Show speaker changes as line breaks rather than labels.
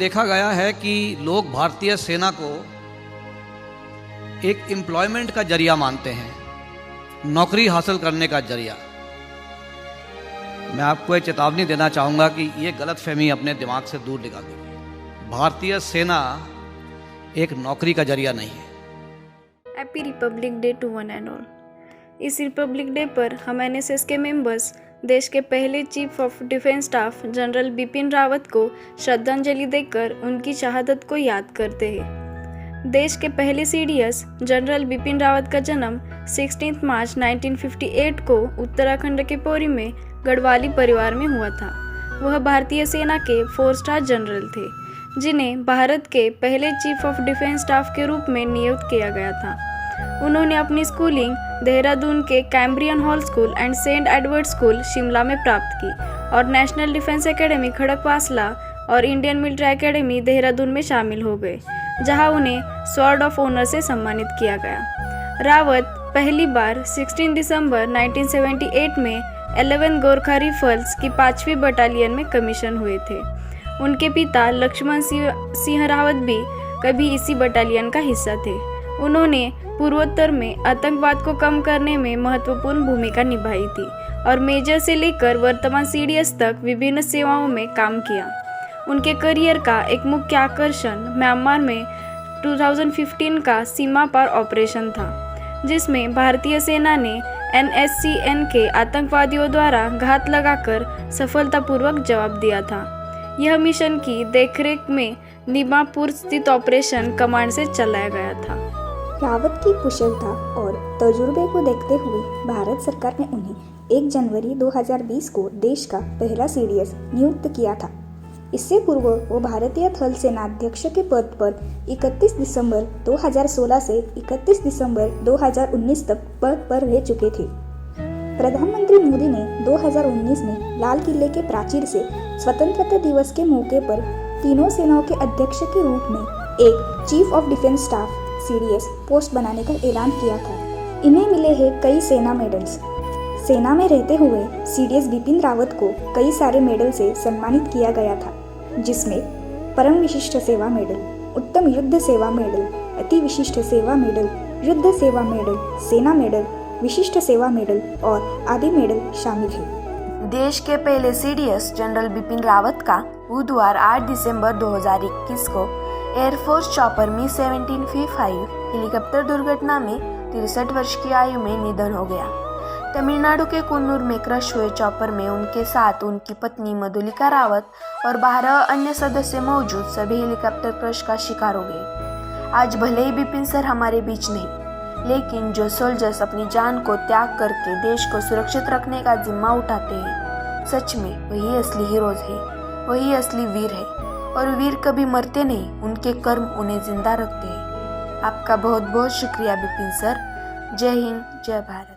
देखा गया है कि लोग भारतीय सेना को एक एम्प्लॉयमेंट का जरिया मानते हैं, नौकरी हासिल करने का जरिया। मैं आपको एक चेतावनी देना चाहूँगा कि ये गलतफहमी अपने दिमाग से दूर निकाल दीजिए। भारतीय सेना एक नौकरी का जरिया नहीं है।
Happy republic day to one and all. इस रिपब्लिक डे पर हम एनएसएस के मेंबर्स देश के पहले chief of defence staff general Bipin Rawat को श्रद्धांजलि देकर उनकी शहादत को याद करते हैं। देश के पहले सीडीएस जनरल बिपिन रावत का जन्म 16 मार्च 1958 को उत्तराखंड के पौरी में गढ़वाली परिवार में हुआ था। वह भारतीय सेना के 4 स्टार जनरल थे, जिन्हें भारत के पहले चीफ ऑफ डिफेंस स्टाफ के रूप में नियुक्त किया गया था। उन्होंने अपनी स्कूलिंग देहरादून के Cambrian hall school and saint Edward school Shimla में प्राप्त की और नेशनल डिफेंस एकेडमी खड़कवासला और इंडियन मिलिट्री एकेडमी देहरादून में शामिल हो गए, जहां उन्हें स्वॉर्ड ऑफ ऑनर से सम्मानित किया गया। रावत पहली बार 16 दिसंबर 1978 में 11 गोरखा राइफल्स की 5वीं बटालियन में कमीशन हुए थे। उनके पिता लक्ष्मण सिंह रावत भी कभी इसी बटालियन का हिस्सा थे। उन्होंने पूर्वोत्तर में आतंकवाद को कम करने में महत्वपूर्ण भूमिका निभाई थी और मेजर से लेकर वर्तमान सीडीएस तक विभिन्न सेवाओं में काम किया। उनके करियर का एक मुख्य आकर्षण म्यांमार में 2015 का सीमा पार ऑपरेशन था, जिसमें भारतीय सेना ने NSCN के आतंकवादियों द्वारा घात लगाकर सफलतापूर्वक जवाब दिया था। यह मिशन की देखरेख में दीमापुर स्थित ऑपरेशन कमांड से चलाया गया था।
रावत की कुशलता और तजुर्बे को देखते हुए भारत सरकार ने उन्हें 1 जनवरी 2020 को देश का पहला सीडीएस नियुक्त किया था। इससे पूर्व वो भारतीय थल सेनाध्यक्ष के पद पर 31 दिसंबर 2016 से 31 दिसंबर 2019 तक पद पर रह चुके थे। प्रधानमंत्री मोदी ने 2019 में लाल किले के प्राचीर से स्वतंत्रता दिवस के मौके पर तीनों सेनाओं के अध्यक्ष के रूप में एक chief of defence staff CDS post बनाने का ऐलान किया था। इन्हें मिले हैं कई सेना मेडल्स। सेना में रहते हुए सीडीएस बिपिन रावत को कई सारे मेडल से सम्मानित किया गया था, जिसमें परम विशिष्ट सेवा मेडल, उत्तम युद्ध सेवा मेडल, अति विशिष्ट सेवा मेडल, युद्ध सेवा मेडल, सेना मेडल, विशिष्ट सेवा मेडल और आदि मेडल शामिल है।
देश के पहले सीडीएस जनरल बिपिन रावत का बुधवार 8 दिसंबर 2021 को एयरफोर्स चॉपर मी 17V5 हेलीकॉप्टर दुर्घटना में 63 वर्ष की आयु में निधन हो गया। तमिलनाडु के कुन्नूर में क्रश हुए चॉपर में उनके साथ उनकी पत्नी मधुलिका रावत और 12 अन्य सदस्य मौजूद सभी हेलीकॉप्टर क्रश का शिकार हो गए। आज भले ही बिपिन सर हमारे बीच नहीं, लेकिन जो सोल्जर्स अपनी जान को त्याग करके देश को सुरक्षित रखने का जिम्मा उठाते हैं, सच में वही असली हीरोज है, वही असली वीर है। और वीर कभी मरते नहीं, उनके कर्म उन्हें जिंदा रखते हैं। आपका बहुत बहुत शुक्रिया बिपिन सर। जय हिंद, जय भारत।